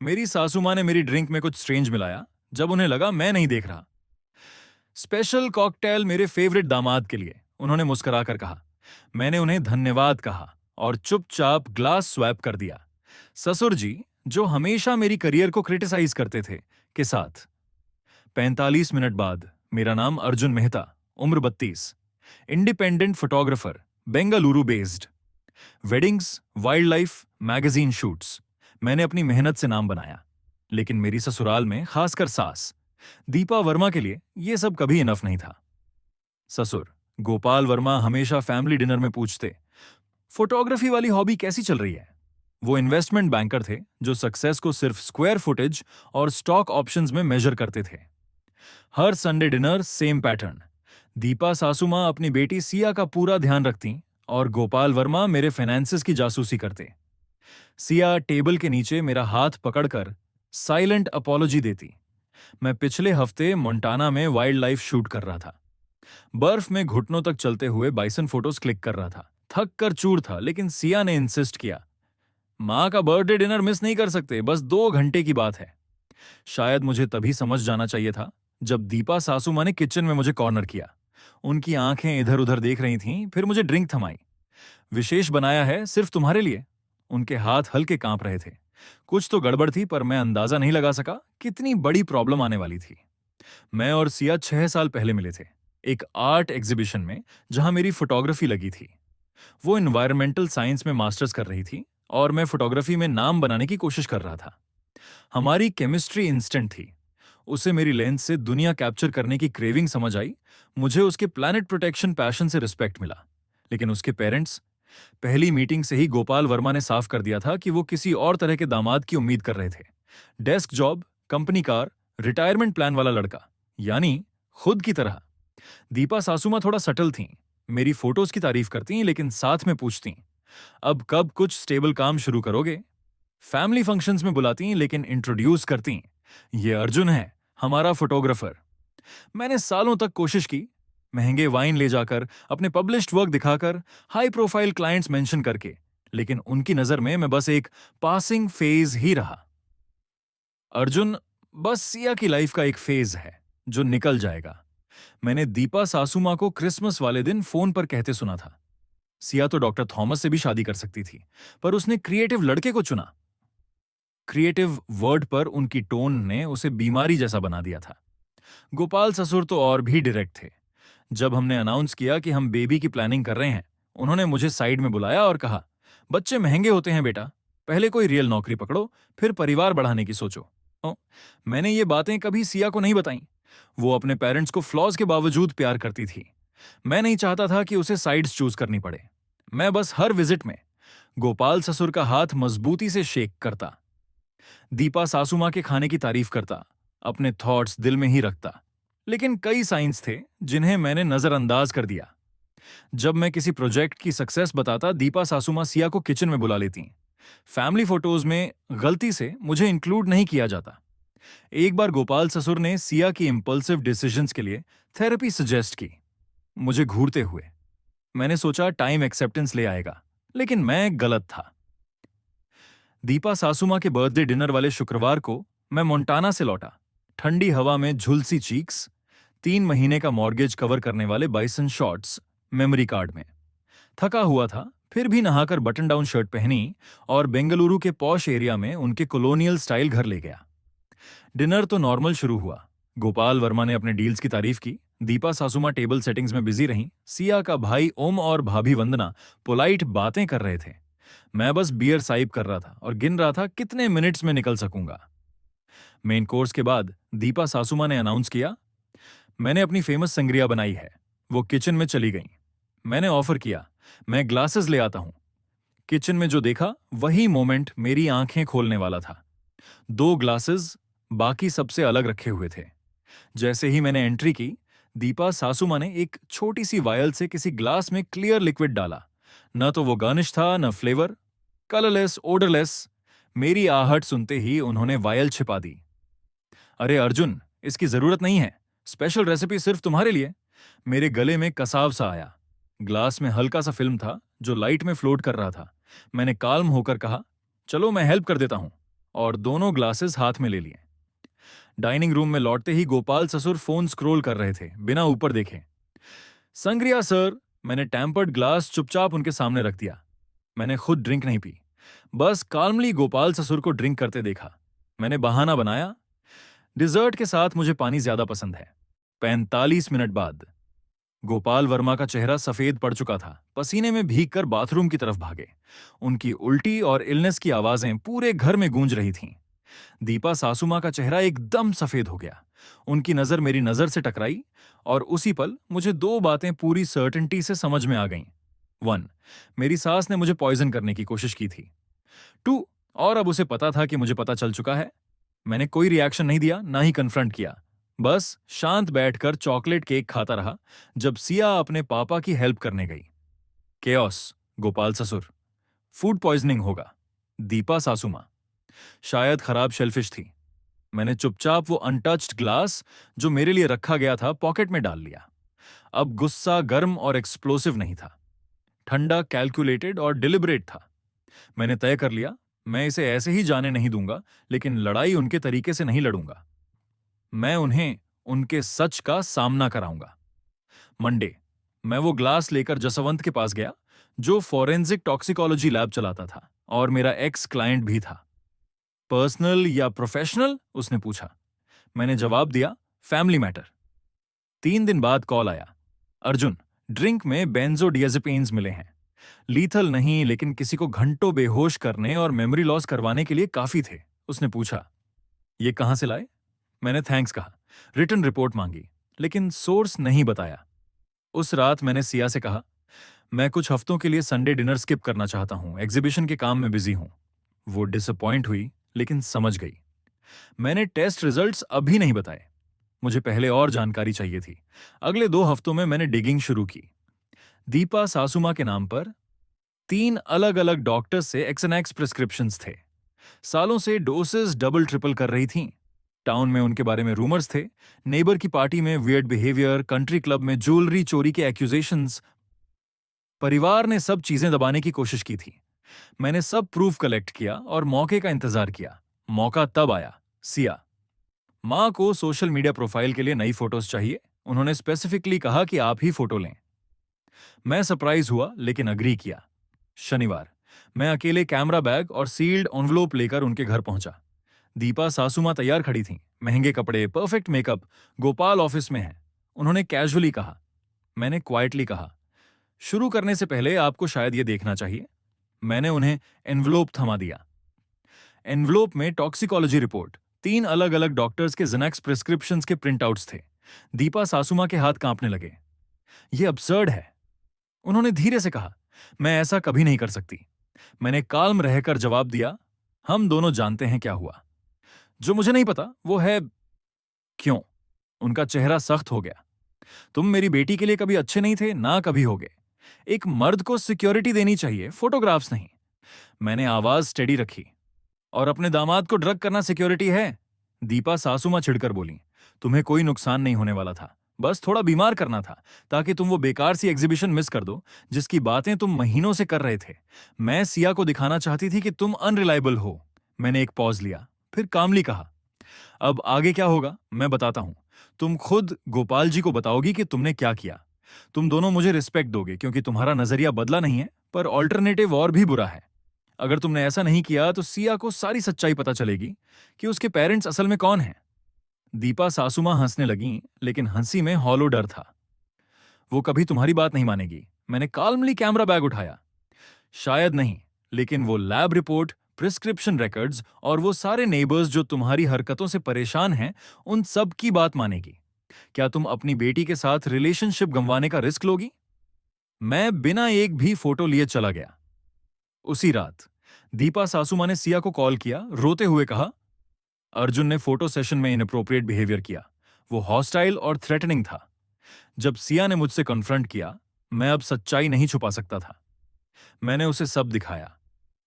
मेरी सासू माँ ने मेरी ड्रिंक में कुछ स्ट्रेंज मिलाया जब उन्हें लगा मैं नहीं देख रहा। स्पेशल कॉकटेल मेरे फेवरेट दामाद के लिए, उन्होंने मुस्कुराकर कहा। मैंने उन्हें धन्यवाद कहा और चुपचाप ग्लास स्वैप कर दिया। ससुर जी, जो हमेशा मेरी करियर को क्रिटिसाइज करते थे, के साथ। 45 मिनट बाद मेरा नाम अर्जुन मेहता, उम्र 32, independent photographer, Bengaluru based. Weddings, wild life, magazine shoots, मैंने अपनी मेहनत से नाम बनाया। लेकिन मेरी ससुराल में, खासकर सास दीपा वर्मा के लिए यह सब कभी इनफ नहीं था। ससुर गोपाल वर्मा हमेशा फैमिली डिनर में पूछते, फोटोग्राफी वाली हॉबी कैसी चल रही है? वो इन्वेस्टमेंट बैंकर थे जो सक्सेस को सिर्फ स्क्वायर फुटेज और स्टॉक ऑप्शंस में मेजर करते थे। हर Sunday dinner same pattern. Deepa सासू मां अपनी बेटी सिया का पूरा ध्यान रखती और गोपाल वर्मा मेरे फाइनेंसेस की जासूसी करते। सिया टेबल के नीचे मेरा हाथ पकड़कर साइलेंट अपॉलॉजी देती। मैं पिछले हफ्ते मोंटाना में वाइल्ड लाइफ शूट कर रहा था। बर्फ में घुटनों तक चलते हुए बाइसन फोटोज क्लिक कर रहा था। थक कर चूर था, लेकिन सिया ने इंसिस्ट किया, मां का बर्थडे डिनर मिस नहीं कर सकते, बस 2 घंटे की बात है। शायद मुझे तभी समझ जाना चाहिए था जब दीपा सासू मां ने किचन में मुझे कॉर्नर किया। उनकी आंखें इधर उधर देख रही थीं, फिर मुझे ड्रिंक थमाई। विशेष बनाया है सिर्फ तुम्हारे लिए। उनके हाथ हल्के कांप रहे थे। कुछ तो गड़बड़ थी, पर मैं अंदाजा नहीं लगा सका कितनी बड़ी प्रॉब्लम आने वाली थी। मैं और सिया 6 साल पहले मिले थे, एक आर्ट एग्जीबिशन में जहां मेरी फोटोग्राफी लगी थी। वो एनवायरमेंटल साइंस में मास्टर्स कर रही थी और मैं फोटोग्राफी में नाम बनाने की कोशिश कर रहा था। हमारी केमिस्ट्री इंस्टेंट थी। उसे मेरी लेंस से दुनिया कैप्चर करने की क्रेविंग समझ आई। मुझे उसके प्लैनेट प्रोटेक्शन पैशन से रिस्पेक्ट मिला। लेकिन उसके पेरेंट्स, पहली मीटिंग से ही गोपाल वर्मा ने साफ कर दिया था कि वो किसी और तरह के दामाद की उम्मीद कर रहे थे। Desk job, company car, retirement plan वाला लड़का, यानी खुद की तरह। दीपा सासूमा थोड़ा सटल थीं। मेरी फोटोज की तारीफ करती, लेकिन साथ में पूछती, अब कब कुछ स्टेबल काम शुरू करोगे? फैमिली फंक्शंस में बुलाती, लेकिन इंट्रोड्यूस करती, ये अर्जुन है, हमारा फोटोग्राफर। मैंने सालों तक कोशिश की, महंगे वाइन ले जाकर, अपने पब्लिश्ड वर्क दिखाकर, हाई प्रोफाइल क्लाइंट्स मेंशन करके, लेकिन उनकी नजर में मैं बस एक पासिंग फेज ही रहा। अर्जुन बस सिया की लाइफ का एक फेज है जो निकल जाएगा। मैंने दीपा सासू मां को क्रिसमस वाले दिन फोन पर कहते सुना था, सिया तो डॉक्टर थॉमस से भी शादी कर सकती थी, पर उसने क्रिएटिव लड़के को चुना। क्रिएटिव वर्ड पर उनकी टोन ने उसे बीमारी जैसा बना दिया था। गोपाल ससुर तो और भी डायरेक्ट थे। जब हमने अनाउंस किया कि हम बेबी की प्लानिंग कर रहे हैं, उन्होंने मुझे साइड में बुलाया और कहा, बच्चे महंगे होते हैं बेटा, पहले कोई रियल नौकरी पकड़ो, फिर परिवार बढ़ाने की सोचो। मैंने ये बातें कभी सिया को नहीं बताई। वो अपने पेरेंट्स को फ्लॉज के बावजूद प्यार करती थी। मैं नहीं चाहता था कि उसे साइड्स चूज करनी पड़े। मैं बस हर विजिट में गोपाल ससुर का हाथ मजबूती से शेक करता, दीपा सासू मां के खाने की तारीफ करता, अपने थॉट्स दिल में ही रखता। लेकिन कई साइंस थे जिन्हें मैंने नजरअंदाज कर दिया। जब मैं किसी प्रोजेक्ट की सक्सेस बताता, दीपा सासू मां सिया को किचन में बुला लेती। फैमिली फोटोज में गलती से मुझे इंक्लूड नहीं किया जाता। एक बार गोपाल ससुर ने सिया की इंपल्सिव डिसीजंस के लिए थेरेपी सजेस्ट की, मुझे घूरते हुए। मैंने सोचा टाइम एक्सेप्टेंस ले आएगा, लेकिन मैं गलत था। दीपा सासू मां के बर्थडे डिनर वाले शुक्रवार को मैं मोंटाना से लौटा। ठंडी हवा में झुलसी चीक्स, 3 महीने का मॉर्गेज कवर करने वाले बाइसन शॉर्ट्स मेमोरी कार्ड में। थका हुआ था, फिर भी नहाकर बटन डाउन शर्ट पहनी और बेंगलुरु के पॉश एरिया में उनके कॉलोनियल स्टाइल घर ले गया। डिनर तो नॉर्मल शुरू हुआ। गोपाल वर्मा ने अपने डील्स की तारीफ की, दीपा सासुमा टेबल सेटिंग्स में बिजी रहीं, सिया का भाई ओम और भाभी वंदना पोलाइट बातें कर रहे थे। मैं बस बियर साइप कर रहा था और गिन रहा था कितने मिनट्स में निकल सकूंगा। मेन कोर्स के बाद दीपा सासुमा ने अनाउंस किया, मैंने अपनी फेमस संग्रिया बनाई है। वो किचन में चली गई। मैंने ऑफर किया, मैं ग्लासेस ले आता हूं। किचन में जो देखा वही मोमेंट मेरी आंखें खोलने वाला था। 2 ग्लासेस बाकी सबसे अलग रखे हुए थे। जैसे ही मैंने एंट्री की, दीपा सासुमा ने एक छोटी सी वायल से किसी ग्लास में क्लियर लिक्विड डाला। न तो वो गार्निश था, न फ्लेवर, कलरलेस, ओडरलेस। मेरी आहट सुनते ही उन्होंने वायल छिपा दी। अरे अर्जुन, इसकी जरूरत नहीं है, स्पेशल रेसिपी सिर्फ तुम्हारे लिए। मेरे गले में कसाव सा आया। ग्लास में हल्का सा फिल्म था जो लाइट में फ्लोट कर रहा था। मैंने काल्म होकर कहा, चलो मैं हेल्प कर देता हूं। और दोनों ग्लासेस हाथ में ले लिए। डाइनिंग रूम में लौटते ही गोपाल ससुर फोन स्क्रॉल कर रहे थे, बिना ऊपर देखे। संग्रिया सर, मैंने टेम्पर्ड ग्लास चुपचाप उनके सामने रख दिया। मैंने खुद ड्रिंक नहीं पी, बस काल्मली गोपाल ससुर को ड्रिंक करते देखा। मैंने बहाना बनाया, डिजर्ट के साथ मुझे पानी ज्यादा पसंद है। 45 मिनट बाद गोपाल वर्मा का चेहरा सफेद पड़ चुका था, पसीने में भीगकर बाथरूम की तरफ भागे। उनकी उल्टी और इलनेस की आवाजें पूरे घर में गूंज रही थीं। दीपा सासू मां का चेहरा एकदम सफेद हो गया। उनकी नजर मेरी नजर से टकराई और उसी पल मुझे दो बातें पूरी सर्टेनिटी से समझ में आ गईं। 1, मेरी सास ने मुझे पॉइजन करने की कोशिश की थी। 2, और अब उसे पता था कि मुझे पता चल चुका है। मैंने कोई रिएक्शन नहीं दिया, ना ही कन्फ्रंट किया। बस शांत बैठकर चॉकलेट केक खाता रहा जब सिया अपने पापा की हेल्प करने गई। केओस, गोपाल ससुर। फूड पॉइजनिंग होगा, दीपा सासू मां। शायद खराब शेलफिश थी। मैंने चुपचाप वो अनटच्ड ग्लास जो मेरे लिए रखा गया था पॉकेट में डाल लिया। अब गुस्सा गर्म और एक्सप्लोसिव नहीं था, ठंडा, कैलकुलेटेड और डिलिबरेट था। मैंने तय कर लिया, मैं इसे ऐसे ही जाने नहीं दूंगा, लेकिन लड़ाई उनके तरीके से नहीं लड़ूंगा। मैं उन्हें उनके सच का सामना कराऊंगा। मंडे, मैं वो ग्लास लेकर जसवंत के पास गया, जो फॉरेंसिक टॉक्सिकोलॉजी लैब चलाता था और मेरा एक्स क्लाइंट भी था। पर्सनल या प्रोफेशनल, उसने पूछा। मैंने जवाब दिया, फैमिली मैटर। 3 दिन बाद कॉल आया, अर्जुन, ड्रिंक में बेंजोडियाजेपिन्स मिले हैं। लीथल नहीं, लेकिन किसी को घंटों बेहोश करने और मेमोरी लॉस करवाने के लिए काफी थे। उसने पूछा, ये कहां से लाए? मैंने थैंक्स कहा। रिटन रिपोर्ट मांगी, लेकिन सोर्स नहीं बताया। उस रात मैंने सिया से कहा, मैं कुछ हफ्तों के लिए संडे डिनर स्किप करना चाहता हूं, एग्जीबिशन के काम में बिजी हूं। वो डिसअपॉइंट हुई, लेकिन समझ गई। मैंने टेस्ट रिजल्ट्स अभी नहीं बताए, मुझे पहले और जानकारी चाहिए थी। अगले 2 हफ्तों में मैंने डिगिंग शुरू की। दीपा सासुमा के नाम पर 3 अलग अलग डॉक्टर्स से एक्सएनएक्स प्रिस्क्रिप्शंस थे। सालों से डोसेस डबल ट्रिपल कर रही थीं। टाउन में उनके बारे में रूमर्स थे, नेबर की पार्टी में वियर्ड बिहेवियर, कंट्री क्लब में ज्वेलरी चोरी के एक्यूजेशंस। परिवार ने सब चीजें दबाने की कोशिश की थी। मैंने सब प्रूफ कलेक्ट किया और मौके का इंतजार किया। मौका तब आया, सिया। मां को सोशल मीडिया प्रोफाइल के लिए नई फोटोज चाहिए। उन्होंने स्पेसिफिकली कहा कि आप ही फोटो लें। मैं सरप्राइज हुआ, लेकिन अग्री किया। शनिवार, मैं अकेले कैमरा बैग और सील्ड एनवलप लेकर उनके घर पहुंचा। दीपा सासुमा तैयार खड़ी थीं, महंगे कपड़े, परफेक्ट मेकअप। गोपाल ऑफिस में है, उन्होंने कैजुअली कहा। मैंने क्वाइटली कहा, शुरू करने से पहले आपको शायद ये देखना चाहिए। मैंने उन्हें एनवलप थमा दिया। एनवलप में टॉक्सिकोलॉजी रिपोर्ट, 3 अलग अलग डॉक्टर्स के ज़ेनेक्स प्रिस्क्रिप्शंस के प्रिंटआउट्स थे। दीपा सासुमा के हाथ कांपने लगे। ये अब्सर्ड है, उन्होंने धीरे से कहा। मैं ऐसा कभी नहीं कर सकती। मैंने काल्म रहकर जवाब दिया, हम दोनों जानते हैं क्या हुआ। जो मुझे नहीं पता वो है क्यों। उनका चेहरा सख्त हो गया। तुम मेरी बेटी के लिए कभी अच्छे नहीं थे, ना कभी होगे। एक मर्द को सिक्योरिटी देनी चाहिए, फोटोग्राफ्स नहीं। मैंने आवाज स्टेडी रखी। और अपने दामाद को ड्रग करना सिक्योरिटी है? दीपा सासुमा छिड़कर बोली, तुम्हें कोई नुकसान नहीं होने वाला था, बस थोड़ा बीमार करना था, ताकि तुम वो बेकार सी एग्जीबिशन मिस कर दो जिसकी बातें तुम महीनों से कर रहे थे। मैं सिया को दिखाना चाहती थी कि तुम अनरिलायबल हो। मैंने एक पॉज लिया, फिर कामली कहा, अब आगे क्या होगा मैं बताता हूं। तुम खुद गोपाल जी को बताओगी कि तुमने क्या किया। तुम दोनों मुझे रिस्पेक्ट दोगे क्योंकि तुम्हारा नजरिया बदला नहीं है, पर ऑल्टरनेटिव और भी बुरा है। अगर तुमने ऐसा नहीं किया तो सिया को सारी सच्चाई पता चलेगी कि उसके पेरेंट्स असल में कौन हैं। दीपा सासुमा हंसने लगीं, लेकिन हंसी में हॉलो डर था। वो कभी तुम्हारी बात नहीं मानेगी। मैंने काल्मली कैमरा बैग उठाया। शायद नहीं, लेकिन वो लैब रिपोर्ट, प्रिस्क्रिप्शन रिकॉर्ड्स और वो सारे नेबर्स जो तुम्हारी हरकतों से परेशान हैं, उन सब की बात मानेगी। क्या तुम अपनी बेटी के साथ रिलेशनशिप गंवाने का रिस्क लोगी? मैं बिना एक भी फोटो लिए चला गया। उसी रात दीपा सासुमा ने सिया को कॉल किया, रोते हुए कहा, अर्जुन ने फोटो सेशन में इनअप्रोप्रिएट बिहेवियर किया। वो हॉस्टाइल और थ्रेटनिंग था। जब सिया ने मुझसे कन्फ्रंट किया, मैं अब सच्चाई नहीं छुपा सकता था। मैंने उसे सब दिखाया,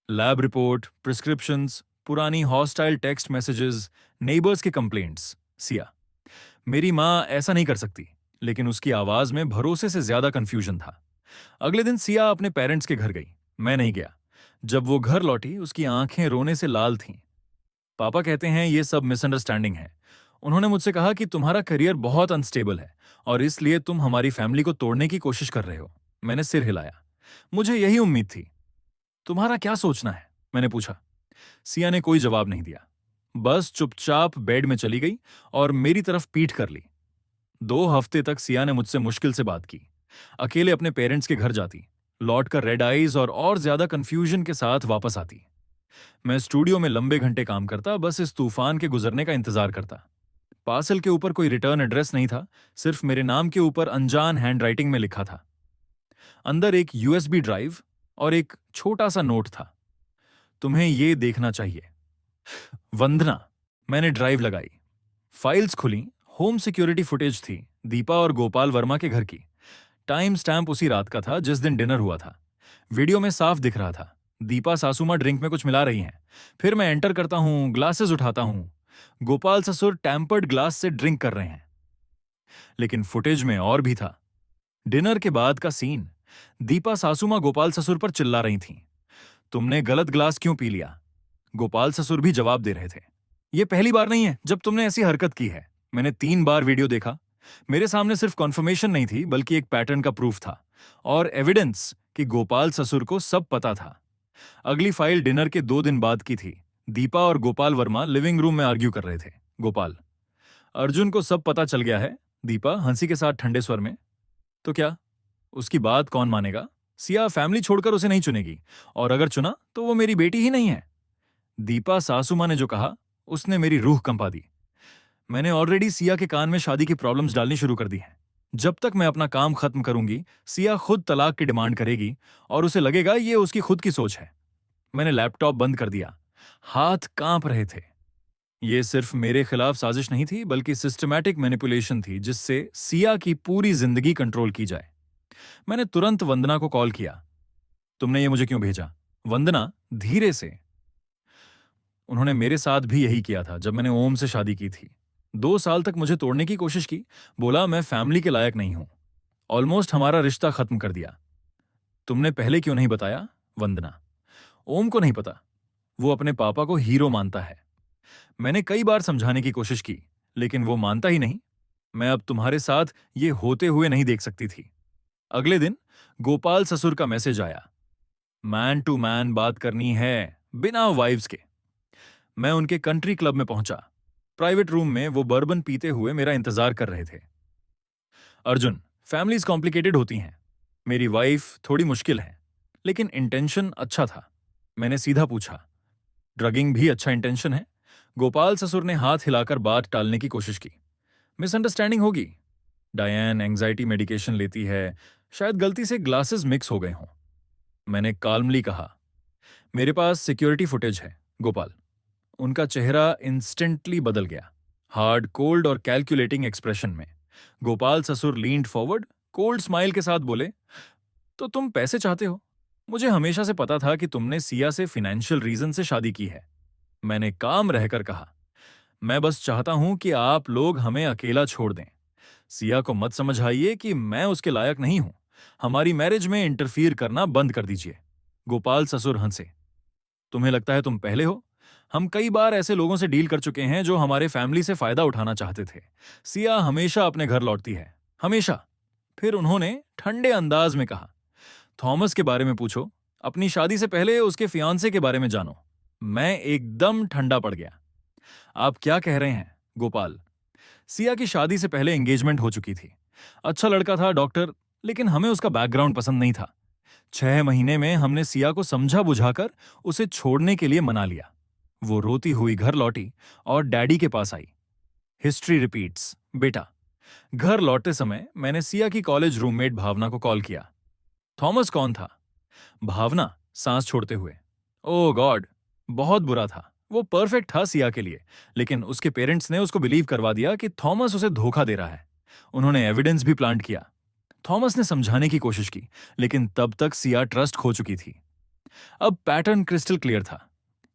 लैब रिपोर्ट, प्रिस्क्रिप्शंस, पुरानी हॉस्टाइल टेक्स्ट मैसेजेस, नेबर्स के कंप्लेंट्स। सिया, मेरी मां ऐसा नहीं कर सकती, लेकिन उसकी आवाज में भरोसे से ज्यादा कंफ्यूजन था। अगले दिन सिया अपने पेरेंट्स के घर गई, मैं नहीं गया। जब वो घर लौटी, उसकी आंखें रोने से लाल थीं। पापा कहते हैं ये सब मिसअंडरस्टैंडिंग है। उन्होंने मुझसे कहा कि तुम्हारा करियर बहुत अनस्टेबल है और इसलिए तुम हमारी फैमिली को तोड़ने की कोशिश कर रहे हो। मैंने सिर हिलाया। मुझे यही उम्मीद थी। तुम्हारा क्या सोचना है? मैंने पूछा। सिया ने कोई जवाब नहीं दिया, बस चुपचाप बेड में चली गई और मेरी तरफ पीठ कर ली। 2 हफ्ते तक सिया ने मुझसे मुश्किल से बात की। अकेले अपने पेरेंट्स के घर जाती, लौटकर रेड आईज और ज्यादा कंफ्यूजन के साथ वापस आती। मैं स्टूडियो में लंबे घंटे काम करता, बस इस तूफान के गुजरने का इंतजार करता। पार्सल के ऊपर कोई रिटर्न एड्रेस नहीं था, सिर्फ मेरे नाम के ऊपर अनजान हैंडराइटिंग में लिखा था। अंदर एक यूएसबी ड्राइव और एक छोटा सा नोट था। तुम्हें ये देखना चाहिए, वंदना। मैंने ड्राइव लगाई, फाइल्स खुली। होम सिक्योरिटी फुटेज थी, दीपा और गोपाल वर्मा के घर की। टाइम स्टैम्प उसी रात का था जिस दिन डिनर हुआ था। वीडियो में साफ दिख रहा था, दीपा सासू मां ड्रिंक में कुछ मिला रही हैं। फिर मैं एंटर करता हूं, ग्लासेस उठाता हूं। गोपाल ससुर टेम्पर्ड ग्लास से ड्रिंक कर रहे हैं। लेकिन फुटेज में और भी था। डिनर के बाद का सीन। दीपा सासू मां गोपाल ससुर पर चिल्ला रही थीं। तुमने गलत ग्लास क्यों पी लिया? गोपाल ससुर भी जवाब दे रहे थे। यह पहली बार नहीं है जब तुमने ऐसी हरकत की है। मैंने 3 बार वीडियो देखा। मेरे सामने सिर्फ कॉन्फर्मेशन नहीं थी, बल्कि एक पैटर्न का प्रूफ था और एविडेंस कि गोपाल ससुर को सब पता था। अगली फाइल डिनर के 2 दिन बाद की थी। दीपा और गोपाल वर्मा लिविंग रूम में आर्ग्यू कर रहे थे। गोपाल, अर्जुन को सब पता चल गया है। दीपा हंसी के साथ ठंडे स्वर में। तो क्या उसकी बात कौन मानेगा? सिया फैमिली छोड़कर उसे नहीं चुनेगी, और अगर चुना तो वो मेरी बेटी ही नहीं है। दीपा सासू मां ने जो कहा उसने मेरी रूह कंपा दी। मैंने ऑलरेडी सिया के कान में शादी की प्रॉब्लम्स डालनी शुरू कर दी हैं। जब तक मैं अपना काम खत्म करूंगी, सिया खुद तलाक की डिमांड करेगी और उसे लगेगा ये उसकी खुद की सोच है। मैंने लैपटॉप बंद कर दिया। हाथ कांप रहे थे। ये सिर्फ मेरे खिलाफ साजिश नहीं थी, बल्कि सिस्टमैटिक मैनिपुलेशन थी जिससे सिया की पूरी जिंदगी कंट्रोल की जाए। मैंने तुरंत वंदना को कॉल किया। तुमने ये मुझे क्यों भेजा? वंदना धीरे से। उन्होंने मेरे साथ भी यही किया था जब मैंने ओम से शादी की थी। 2 साल तक मुझे तोड़ने की कोशिश की। बोला मैं फैमिली के लायक नहीं हूं। ऑलमोस्ट हमारा रिश्ता खत्म कर दिया। तुमने पहले क्यों नहीं बताया? वंदना, ओम को नहीं पता। वो अपने पापा को हीरो मानता है। मैंने कई बार समझाने की कोशिश की, लेकिन वो मानता ही नहीं। मैं अब तुम्हारे साथ ये होते हुए नहीं देख सकती थी। अगले दिन गोपाल ससुर का मैसेज आया। मैन टू मैन बात करनी है, बिना वाइव्स के। मैं उनके कंट्री क्लब में पहुंचा। प्राइवेट रूम में वो बर्बन पीते हुए मेरा इंतजार कर रहे थे। अर्जुन, फैमिलीज कॉम्प्लिकेटेड होती हैं। मेरी वाइफ थोड़ी मुश्किल है, लेकिन इंटेंशन अच्छा था। मैंने सीधा पूछा, ड्रगिंग भी अच्छा इंटेंशन है? गोपाल ससुर ने हाथ हिलाकर बात टालने की कोशिश की। मिसअंडरस्टैंडिंग होगी। डायन एंग्जाइटी मेडिकेशन लेती है, शायद गलती से ग्लासेस मिक्स हो गए हों। मैंने काल्मली कहा, मेरे पास सिक्योरिटी फुटेज है। गोपाल, उनका चेहरा इंस्टेंटली बदल गया, हार्ड, कोल्ड और कैलकुलेटिंग एक्सप्रेशन में। गोपाल ससुर लीन्ड फॉरवर्ड, कोल्ड स्माइल के साथ बोले, तो तुम पैसे चाहते हो? मुझे हमेशा से पता था कि तुमने सिया से फाइनेंशियल रीजन से शादी की है। मैंने काम रहकर कहा, मैं बस चाहता हूं कि आप लोग हमें अकेला छोड़ दें। सिया को मत समझाइए कि मैं उसके लायक नहीं हूं। हमारी मैरिज में इंटरफियर करना बंद कर दीजिए। गोपाल ससुर हंसे। तुम्हें लगता है तुम पहले हो? हम कई बार ऐसे लोगों से डील कर चुके हैं जो हमारे फैमिली से फायदा उठाना चाहते थे। सिया हमेशा अपने घर लौटती है, हमेशा। फिर उन्होंने ठंडे अंदाज में कहा, थॉमस के बारे में पूछो। अपनी शादी से पहले उसके फियांसे के बारे में जानो। मैं एकदम ठंडा पड़ गया। आप क्या कह रहे हैं? गोपाल, सिया की शादी से पहले एंगेजमेंट हो चुकी थी। अच्छा लड़का था, डॉक्टर, लेकिन हमें उसका बैकग्राउंड पसंद नहीं था। 6 महीने में हमने सिया को समझा बुझाकर उसे छोड़ने के लिए मना लिया। वो रोती हुई घर लौटी और डैडी के पास आई। हिस्ट्री रिपीट्स, बेटा। घर लौटते समय मैंने सिया की कॉलेज रूममेट भावना को कॉल किया। थॉमस कौन था? भावना सांस छोड़ते हुए, ओह गॉड, बहुत बुरा था। वो परफेक्ट था सिया के लिए, लेकिन उसके पेरेंट्स ने उसको बिलीव करवा दिया कि थॉमस उसे धोखा दे रहा है। उन्होंने एविडेंस भी प्लांट किया। थॉमस ने समझाने की कोशिश की, लेकिन तब तक सिया ट्रस्ट खो चुकी थी। अब पैटर्न क्रिस्टल क्लियर था।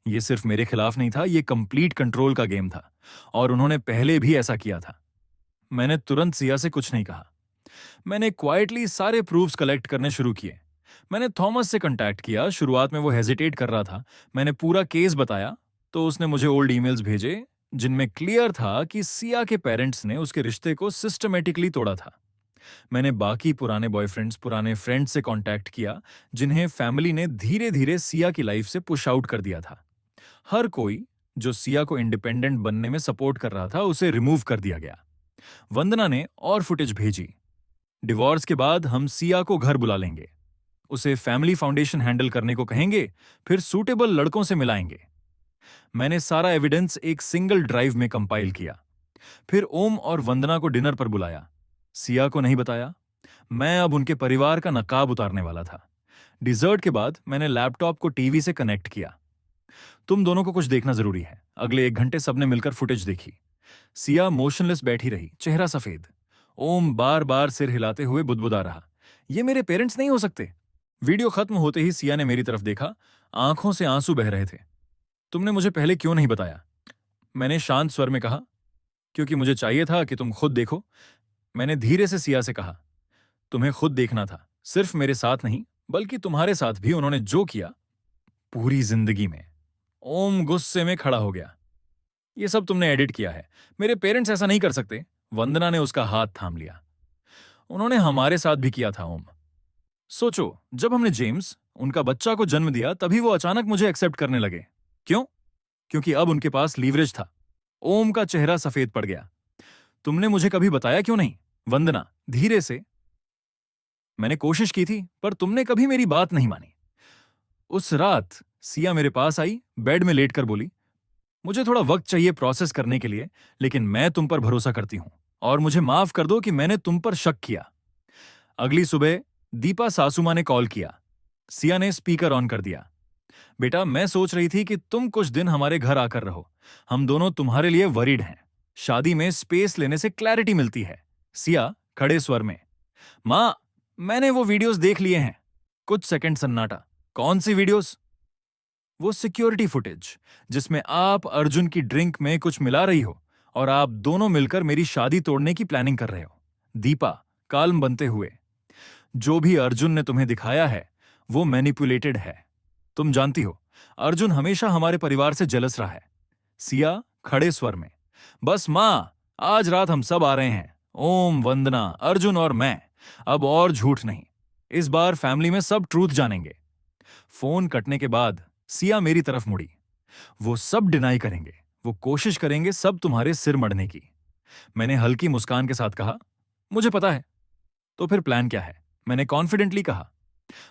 ये सिर्फ मेरे खिलाफ नहीं था, ये कंप्लीट कंट्रोल का गेम था, और उन्होंने पहले भी ऐसा किया था। मैंने तुरंत सिया से कुछ नहीं कहा। मैंने क्वाइटली सारे प्रूफ्स कलेक्ट करने शुरू किए। मैंने थॉमस से कांटेक्ट किया। शुरुआत में वो हेजिटेट कर रहा था। मैंने पूरा केस बताया। तो उसने मुझे ओल्ड ईमेल्स भेजे जिनमें क्लियर था कि सिया के पेरेंट्स ने उसके रिश्ते को सिस्टमेटिकली तोड़ा था। मैंने बाकी पुराने बॉयफ्रेंड्स, पुराने फ्रेंड्स से कांटेक्ट किया जिन्हें फैमिली ने धीरे धीरे सिया की लाइफ से पुश आउट कर दिया था। हर कोई जो सिया को इंडिपेंडेंट बनने में सपोर्ट कर रहा था उसे रिमूव कर दिया गया। वंदना ने और फुटेज भेजी। डिवोर्स के बाद हम सिया को घर बुला लेंगे, उसे फैमिली फाउंडेशन हैंडल करने को कहेंगे, फिर सूटेबल लड़कों से मिलाएंगे। मैंने सारा एविडेंस एक सिंगल ड्राइव में कंपाइल किया। फिर ओम और वंदना को डिनर पर बुलाया। सिया को नहीं बताया। मैं अब उनके परिवार का नकाब उतारने वाला था। डिजर्ट के बाद मैंने लैपटॉप को टीवी से कनेक्ट किया। तुम दोनों को कुछ देखना जरूरी है। अगले 1 घंटे सबने मिलकर फुटेज देखी। सिया मोशनलेस बैठी रही, चेहरा सफेद। ओम बार बार सिर हिलाते हुए बुदबुदा रहा, ये मेरे पेरेंट्स नहीं हो सकते। वीडियो खत्म होते ही सिया ने मेरी तरफ देखा, आंखों से आंसू बह रहे थे। तुमने मुझे पहले क्यों नहीं बताया? मैंने शांत स्वर में कहा, क्योंकि मुझे चाहिए था कि तुम खुद देखो। मैंने धीरे से सिया से कहा, तुम्हें खुद देखना था, सिर्फ मेरे साथ नहीं बल्कि तुम्हारे साथ भी उन्होंने जो किया पूरी जिंदगी में। ओम गुस्से में खड़ा हो गया। ये सब तुमने एडिट किया है, मेरे पेरेंट्स ऐसा नहीं कर सकते। वंदना ने उसका हाथ थाम लिया। उन्होंने हमारे साथ भी किया था ओम। सोचो, जब हमने जेम्स, उनका बच्चा को जन्म दिया, तभी वो अचानक मुझे एक्सेप्ट करने लगे। क्यों? क्योंकि अब उनके पास लीवरेज था। ओम का चेहरा सफेद पड़ गया। तुमने मुझे कभी बताया क्यों नहीं? वंदना धीरे से, मैंने कोशिश की थी पर तुमने कभी मेरी बात नहीं मानी। उस रात सिया मेरे पास आई, बेड में लेटकर बोली, मुझे थोड़ा वक्त चाहिए प्रोसेस करने के लिए, लेकिन मैं तुम पर भरोसा करती हूं और मुझे माफ कर दो कि मैंने तुम पर शक किया। अगली सुबह दीपा सासू मां ने कॉल किया। सिया ने स्पीकर ऑन कर दिया। बेटा, मैं सोच रही थी कि तुम कुछ दिन हमारे घर आकर रहो। हम दोनों तुम्हारे लिए वरीड हैं। शादी में स्पेस लेने से क्लैरिटी मिलती है। सिया खड़े स्वर में, मां, मैंने वो वीडियोस देख लिए हैं। कुछ सेकंड सन्नाटा। कौन सी वीडियोस? वो सिक्योरिटी फुटेज जिसमें आप अर्जुन की ड्रिंक में कुछ मिला रही हो और आप दोनों मिलकर मेरी शादी तोड़ने की प्लानिंग कर रहे हो। दीपा काल्म बनते हुए, जो भी अर्जुन ने तुम्हें दिखाया है वो मैनिपुलेटेड है। तुम जानती हो, अर्जुन हमेशा हमारे परिवार से जेलस रहा है। सिया खड़े स्वर में, बस मां, आज रात हम सब आ रहे हैं। ओम, वंदना, अर्जुन और मैं। अब और झूठ नहीं। इस बार फैमिली में सब ट्रूथ जानेंगे। फोन कटने के बाद सिया मेरी तरफ मुड़ी। वो सब डिनाई करेंगे, वो कोशिश करेंगे सब तुम्हारे सिर मढ़ने की। मैंने हल्की मुस्कान के साथ कहा, मुझे पता है। तो फिर प्लान क्या है? मैंने कॉन्फिडेंटली कहा,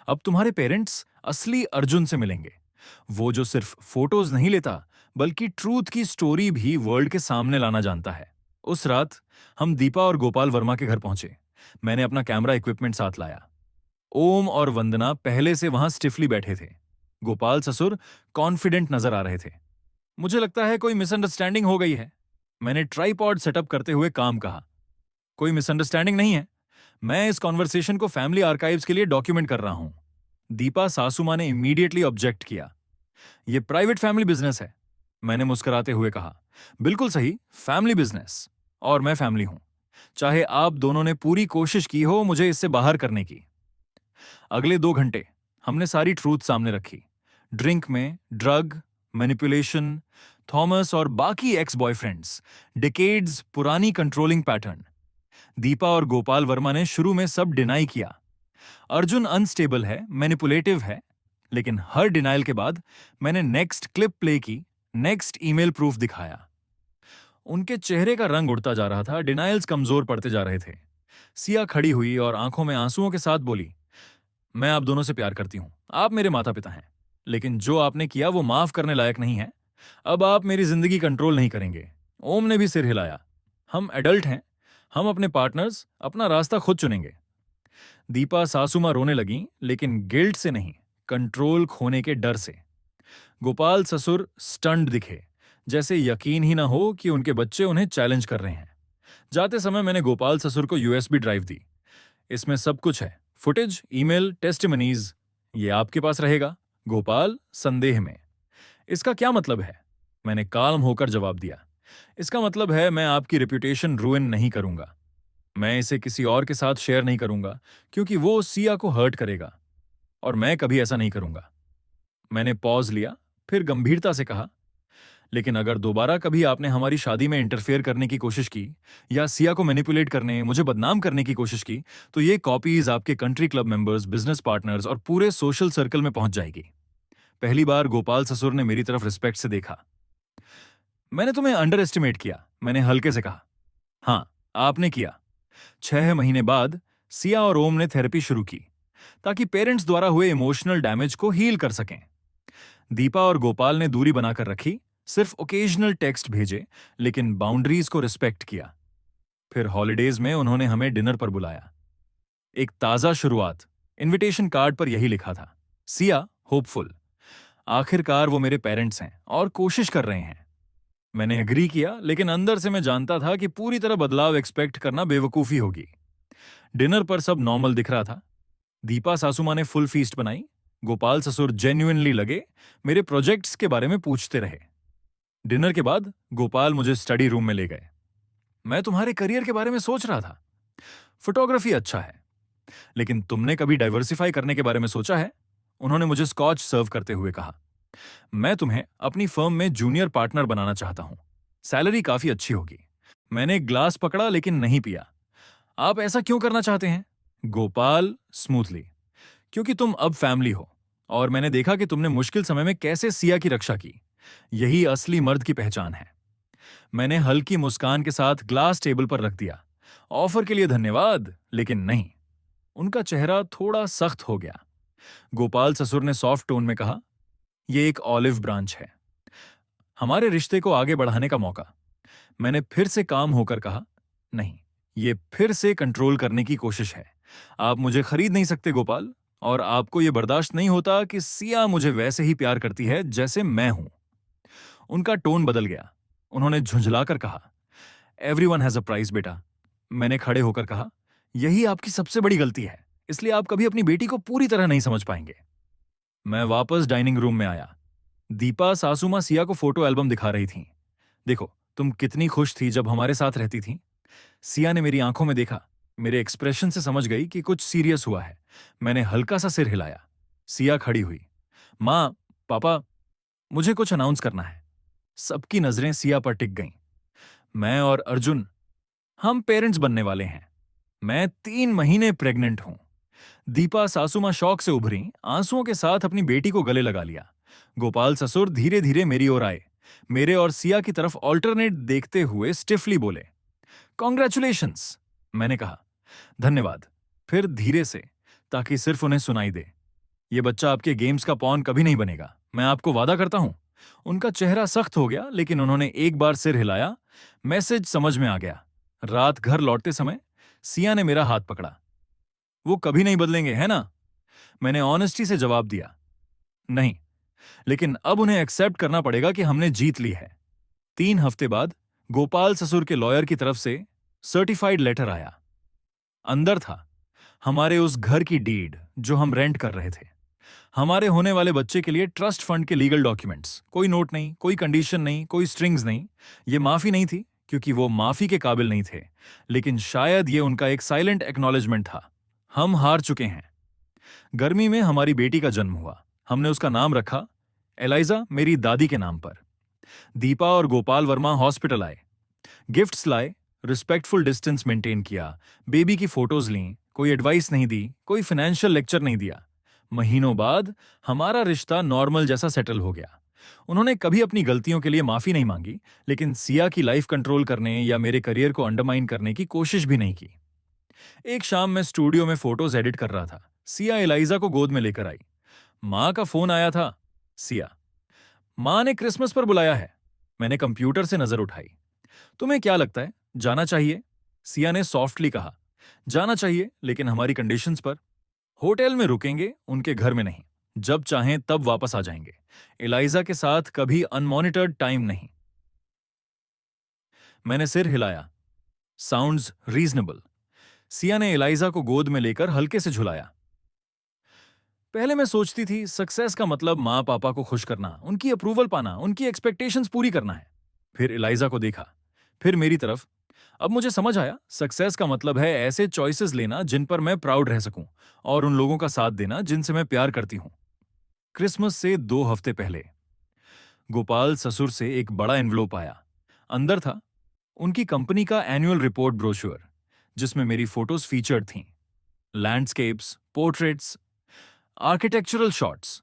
अब तुम्हारे पेरेंट्स असली अर्जुन से मिलेंगे। वो जो सिर्फ फोटोज नहीं लेता बल्कि ट्रूथ की स्टोरी भी वर्ल्ड के सामने लाना जानता है। उस रात हम दीपा और गोपाल वर्मा के घर पहुंचे। मैंने अपना कैमरा इक्विपमेंट साथ लाया। ओम और वंदना पहले से वहां स्टिफली बैठे थे। गोपाल ससुर कॉन्फिडेंट नजर आ रहे थे। मुझे लगता है कोई मिसअंडरस्टैंडिंग हो गई है। मैंने ट्राइपॉड सेटअप करते हुए काम कहा। कोई मिसअंडरस्टैंडिंग नहीं है। मैं इस कॉन्वर्सेशन को फैमिली आर्काइव्स के लिए डॉक्यूमेंट कर रहा हूं। दीपा सासू मां ने इमीडिएटली ऑब्जेक्ट किया। यह प्राइवेट फैमिली बिजनेस है। मैंने मुस्कुराते हुए कहा, बिल्कुल सही, फैमिली बिजनेस। और मैं फैमिली हूं, चाहे आप दोनों ने पूरी कोशिश की हो मुझे इससे बाहर करने की। अगले 2 घंटे हमने सारी ट्रूथ सामने रखी। ड्रिंक में ड्रग, मैनिपुलेशन, थॉमस और बाकी एक्स बॉयफ्रेंड्स, डिकेड्स पुरानी कंट्रोलिंग पैटर्न। दीपा और गोपाल वर्मा ने शुरू में सब डिनाई किया। अर्जुन अनस्टेबल है, मैनिपुलेटिव है, लेकिन हर डिनाइल के बाद मैंने नेक्स्ट क्लिप प्ले की, नेक्स्ट ईमेल प्रूफ दिखाया। उनके चेहरे का रंग उड़ता जा रहा था, डिनाइल्स कमजोर पड़ते जा रहे थे। सिया खड़ी हुई और आंखों में आंसुओं के साथ बोली, मैं आप दोनों से प्यार करती हूं, आप मेरे माता पिता हैं, लेकिन जो आपने किया वो माफ करने लायक नहीं है। अब आप मेरी जिंदगी कंट्रोल नहीं करेंगे। ओम ने भी सिर हिलाया। हम एडल्ट हैं, हम अपने पार्टनर्स, अपना रास्ता खुद चुनेंगे। दीपा सासू मां रोने लगी, लेकिन गिल्ट से नहीं, कंट्रोल खोने के डर से। गोपाल ससुर स्टन्ड दिखे, जैसे यकीन ही ना हो कि उनके बच्चे उन्हें चैलेंज कर रहे हैं। जाते समय मैंने गोपाल ससुर को यूएसबी ड्राइव दी। इसमें सब कुछ है, फुटेज, ईमेल, टेस्टिमनीज। ये आपके पास रहेगा। गोपाल संदेह में, इसका क्या मतलब है? मैंने काल्म होकर जवाब दिया, इसका मतलब है मैं आपकी रेपुटेशन रुइन नहीं करूंगा। मैं इसे किसी और के साथ शेयर नहीं करूंगा क्योंकि वो सिया को हर्ट करेगा, और मैं कभी ऐसा नहीं करूंगा। मैंने पॉज लिया, फिर गंभीरता से कहा, लेकिन अगर दोबारा कभी आपने हमारी शादी में इंटरफेयर करने की कोशिश की या सिया को मैनिपुलेट करने, मुझे बदनाम करने की कोशिश की, तो ये कॉपीज आपके country club members, business partners और पूरे सोशल सर्कल में पहुंच जाएगी। पहली बार गोपाल ससुर ने मेरी तरफ रिस्पेक्ट से देखा। मैंने तुम्हें अंडर एस्टिमेट किया, मैंने हल्के से कहा। हाँ, आपने किया। 6 महीने बाद सिया और ओम ने थेरेपी शुरू की ताकि पेरेंट्स द्वारा हुए इमोशनल डैमेज को हील कर सकें। दीपा और गोपाल ने दूरी बनाकर रखी, सिर्फ ओकेजनल टेक्स्ट भेजे, लेकिन बाउंड्रीज को रिस्पेक्ट किया। फिर हॉलिडेज में उन्होंने हमें डिनर पर बुलाया। एक ताजा शुरुआत। इनविटेशन कार्ड पर यही लिखा था, सिया होपफुल। आखिरकार वो मेरे पेरेंट्स हैं और कोशिश कर रहे हैं। मैंने एग्री किया, लेकिन अंदर से मैं जानता था कि पूरी तरह बदलाव एक्सपेक्ट करना बेवकूफी होगी। डिनर पर सब नॉर्मल दिख रहा था। दीपा सासू माँ ने फुल फीस्ट बनाई। गोपाल ससुर जेन्युइनली लगे, मेरे प्रोजेक्ट्स के बारे में पूछते रहे। डिनर के बाद गोपाल मुझे स्टडी रूम में ले गए। मैं तुम्हारे करियर के बारे में सोच रहा था। फोटोग्राफी अच्छा है, लेकिन तुमने कभी डाइवर्सिफाई करने के बारे में सोचा है? उन्होंने मुझे स्कॉच सर्व करते हुए कहा। मैं तुम्हें अपनी फर्म में जूनियर पार्टनर बनाना चाहता हूं। सैलरी काफी अच्छी होगी। मैंने एक ग्लास पकड़ा लेकिन नहीं पिया। आप ऐसा क्यों करना चाहते हैं? गोपाल स्मूथली, क्योंकि तुम अब फैमिली हो और मैंने देखा कि तुमने मुश्किल समय में कैसे सिया की रक्षा की। यही असली मर्द की पहचान है। मैंने हल्की मुस्कान के साथ ग्लास टेबल पर रख दिया। ऑफर के लिए धन्यवाद, लेकिन नहीं। उनका चेहरा थोड़ा सख्त हो गया। गोपाल ससुर ने सॉफ्ट टोन में कहा, यह एक ऑलिव ब्रांच है, हमारे रिश्ते को आगे बढ़ाने का मौका। मैंने फिर से काम होकर कहा, नहीं, ये फिर से कंट्रोल करने की कोशिश है। आप मुझे खरीद नहीं सकते गोपाल, और आपको यह बर्दाश्त नहीं होता कि सिया मुझे वैसे ही प्यार करती है जैसे मैं हूं। उनका टोन बदल गया। उन्होंने झुंझलाकर कहा, एवरीवन हैज अ प्राइस बेटा। मैंने खड़े होकर कहा, यही आपकी सबसे बड़ी गलती है, इसलिए आप कभी अपनी बेटी को पूरी तरह नहीं समझ पाएंगे। मैं वापस डाइनिंग रूम में आया। दीपा सासू मां सिया को फोटो एल्बम दिखा रही थीं। देखो, तुम कितनी खुश थी जब हमारे साथ रहती थी। सिया ने मेरी आंखों में देखा। मेरे एक्सप्रेशन से समझ गई कि कुछ सीरियस हुआ है। मैंने हल्का सा सिर हिलाया। सिया खड़ी हुई। मां, पापा, मुझे कुछ अनाउंस करना है। सबकी नजरें सिया पर टिक गईं। मैं और अर्जुन, हम पेरेंट्स बनने वाले हैं। मैं 3 महीने प्रेग्नेंट हूं। दीपा सासू मां शौक से उभरी, आंसुओं के साथ अपनी बेटी को गले लगा लिया। गोपाल ससुर धीरे धीरे मेरी ओर आए, मेरे और सिया की तरफ ऑल्टरनेट देखते हुए स्टिफली बोले, कॉन्ग्रेचुलेशंस। मैंने कहा, धन्यवाद, फिर धीरे से, ताकि सिर्फ उन्हें सुनाई दे। ये बच्चा आपके गेम्स का पॉन कभी नहीं बनेगा, मैं आपको वादा करता हूं। उनका चेहरा सख्त हो गया, लेकिन उन्होंने एक बार सिर हिलाया। मैसेज समझ में आ गया। रात घर लौटते समय सिया ने मेरा हाथ पकड़ा। वो कभी नहीं बदलेंगे, है ना? मैंने ऑनेस्टी से जवाब दिया, नहीं, लेकिन अब उन्हें एक्सेप्ट करना पड़ेगा कि हमने जीत ली है। 3 हफ्ते बाद गोपाल ससुर के लॉयर की तरफ से सर्टिफाइड लेटर आया। अंदर था हमारे उस घर की डीड जो हम रेंट कर रहे थे, हमारे होने वाले बच्चे के लिए ट्रस्ट फंड के लीगल डॉक्यूमेंट्स। कोई नोट नहीं, कोई कंडीशन नहीं, कोई स्ट्रिंग्स नहीं। ये माफी नहीं थी, क्योंकि वो माफी के काबिल नहीं थे, लेकिन शायद ये उनका एक साइलेंट एक्नॉलेजमेंट था। हम हार चुके हैं। गर्मी में हमारी बेटी का जन्म हुआ। हमने उसका नाम रखा एलाइजा, मेरी दादी के नाम पर। दीपा और गोपाल वर्मा हॉस्पिटल आए, गिफ्ट्स लाए, रिस्पेक्टफुल डिस्टेंस मेंटेन किया, बेबी की फोटोज लीं, कोई एडवाइस नहीं दी, कोई फाइनेंशियल लेक्चर नहीं दिया। महीनों बाद हमारा रिश्ता नॉर्मल जैसा सेटल हो गया। उन्होंने कभी अपनी गलतियों के लिए माफी नहीं मांगी, लेकिन सिया की लाइफ कंट्रोल करने या मेरे करियर को अंडरमाइन करने की कोशिश भी नहीं की। एक शाम मैं स्टूडियो में फोटोज एडिट कर रहा था। सिया एलाइजा को गोद में लेकर आई। मां का फोन आया था। सिया, मां ने क्रिसमस पर बुलाया है। मैंने कंप्यूटर से नजर उठाई। तुम्हें क्या लगता है, जाना चाहिए? सिया ने सॉफ्टली कहा, जाना चाहिए, लेकिन हमारी कंडीशंस पर। होटल में रुकेंगे, उनके घर में नहीं। जब चाहें तब वापस आ जाएंगे। एलाइजा के साथ कभी अनमॉनिटर्ड टाइम नहीं। मैंने सिर हिलाया, साउंड्स रीजनेबल। सिया ने एलाइजा को गोद में लेकर हल्के से झुलाया। पहले मैं सोचती थी सक्सेस का मतलब माँ पापा को खुश करना, उनकी अप्रूवल पाना, उनकी एक्सपेक्टेशंस पूरी करना है। फिर एलाइजा को देखा, फिर मेरी तरफ। अब मुझे समझ आया, सक्सेस का मतलब है ऐसे चॉइसेस लेना जिन पर मैं प्राउड रह सकूं, और उन लोगों का साथ देना जिनसे मैं प्यार करती हूं। क्रिसमस से 2 हफ्ते पहले गोपाल ससुर से एक बड़ा एनवलप आया। अंदर था उनकी कंपनी का एनुअल रिपोर्ट ब्रोशर, जिसमें मेरी फोटोज फीचर्ड थीं। लैंडस्केप्स, पोर्ट्रेट्स, आर्किटेक्चरल शॉट्स,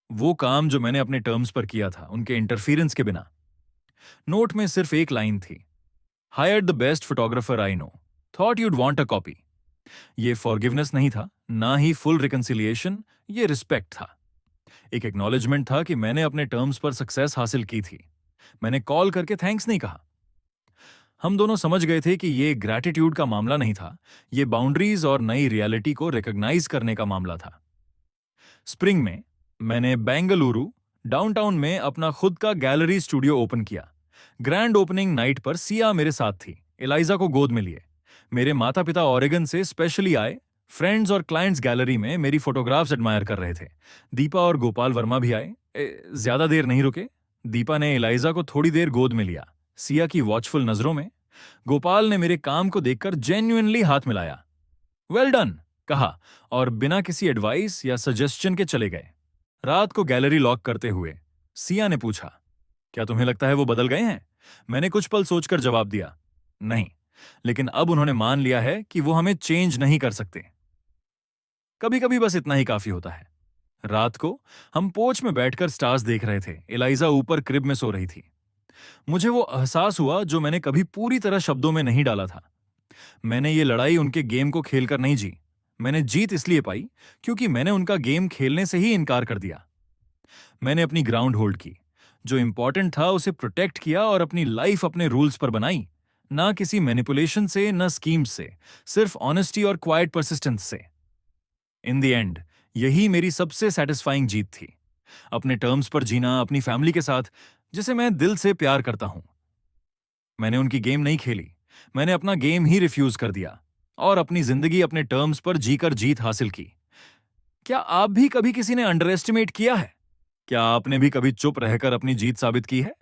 वो काम जो मैंने अपने टर्म्स पर किया था, उनके इंटरफियरेंस के बिना। नोट में सिर्फ एक लाइन थी, hired the best photographer I know, thought you'd want a copy. ये फॉरगिवनेस नहीं था, ना ही फुल रिकंसिलिएशन, ये रिस्पेक्ट था। एक एक्नॉलेजमेंट था कि मैंने अपने टर्म्स पर सक्सेस हासिल की थी। मैंने कॉल करके थैंक्स नहीं कहा। हम दोनों समझ गए थे कि ये ग्रैटिट्यूड का मामला नहीं था, ये बाउंड्रीज और नई रियलिटी को रिकॉग्नाइज करने का मामला था। स्प्रिंग में मैंने बेंगलुरु डाउनटाउन में अपना खुद का गैलरी स्टूडियो ओपन किया। ग्रैंड ओपनिंग नाइट पर सिया मेरे साथ थी, एलाइजा को गोद में लिए। मेरे माता पिता ओरेगन से स्पेशली आए। फ्रेंड्स और क्लाइंट्स गैलरी में मेरी फोटोग्राफ्स एडमायर कर रहे थे। दीपा और गोपाल वर्मा भी आए। ज्यादा देर नहीं रुके। दीपा ने एलाइजा को थोड़ी देर गोद में लिया, सिया की वॉचफुल नजरों में। गोपाल ने मेरे काम को देखकर जेन्युइनली हाथ मिलाया, वेल डन कहा, और बिना किसी एडवाइस या सजेशन के चले गए। रात को गैलरी लॉक करते हुए सिया ने पूछा, क्या तुम्हें लगता है वो बदल गए हैं? मैंने कुछ पल सोचकर जवाब दिया, नहीं, लेकिन अब उन्होंने मान लिया है कि वो हमें चेंज नहीं कर सकते। कभी कभी बस इतना ही काफी होता है। रात को हम पोर्च में बैठकर स्टार्स देख रहे थे। एलाइजा ऊपर क्रिब में सो रही थी। मुझे वो एहसास हुआ जो मैंने कभी पूरी तरह शब्दों में नहीं डाला था। मैंने ये लड़ाई उनके गेम को खेलकर नहीं जी। मैंने जीत इसलिए पाई क्योंकि मैंने उनका गेम खेलने से ही इनकार कर दिया। मैंने अपनी ग्राउंड होल्ड की, जो इंपॉर्टेंट था उसे प्रोटेक्ट किया और अपनी लाइफ अपने रूल्स पर बनाई, ना किसी मैनिपुलेशन से, ना स्कीम्स से, सिर्फ ऑनेस्टी और क्वाइट परसिस्टेंस से। इन द एंड यही मेरी सबसे सेटिस्फाइंग जीत थी। अपने टर्म्स पर जीना, अपनी फैमिली के साथ, जिसे मैं दिल से प्यार करता हूं। मैंने उनकी गेम नहीं खेली, मैंने अपना गेम ही रिफ्यूज कर दिया और अपनी जिंदगी अपने टर्म्स पर जीकर जीत हासिल की। क्या आप भी कभी किसी ने अंडर एस्टिमेट किया है? क्या आपने भी कभी चुप रहकर अपनी जीत साबित की है?